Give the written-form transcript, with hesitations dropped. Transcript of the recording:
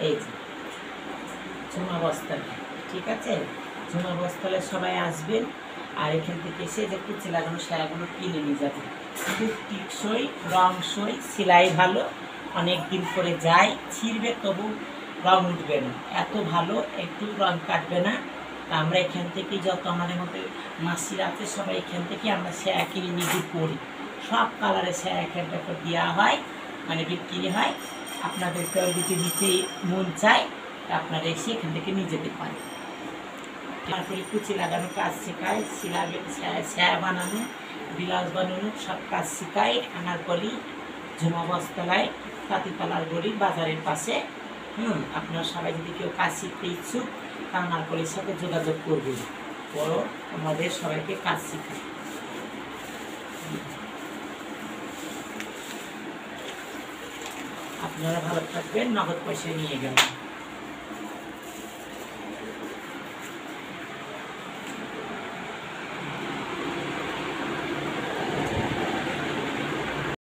এই যে ঝুমা বস্ত্রালয়, ঠিক আছে? ঝুমা বস্ত্রালয়ে সবাই আসবেন, আর এখান থেকে এসে যে কুচি লাগানো সায়াগুলো কিনে নিয়ে যাবেন। খুব টিকসই, রংসই, সেলাই ভালো, অনেক দিন করে যায়, ছিঁড়বে তবু রং উঠবে না, এত ভালো, একটু রং কাটবে না। তা আমরা এখান থেকে যত আমাদের মধ্যে মাসিরা আছে সবাই এখান থেকে আমরা সায়া কিনে নিজে করি, সব কালারের সায়া এখানটা দেওয়া হয়, মানে বিক্রি হয়। আপনাদেরকে যদি নিতে মন চায় আপনারা এসে এখান থেকে নিয়ে যেতে পারেন। তারপরে কুচি লাগানো কাজ শেখায়, সায়া বানানো, ব্লাউজ বানানো, সব কাজ শেখায় আনারকলি ঝুমা বস্ত্রালয়, তাঁতিপাড়ার গলি বাজারের পাশে। আপনারা সবাই যদি কেউ কাজ শিখতে ইচ্ছুক তা আনারকলির সাথে যোগাযোগ করবেন, বড় আমাদের সবাইকে কাজ শেখায়। আপনারা ভালো থাকবেন, নগদ পয়সা নিয়ে গেলেন।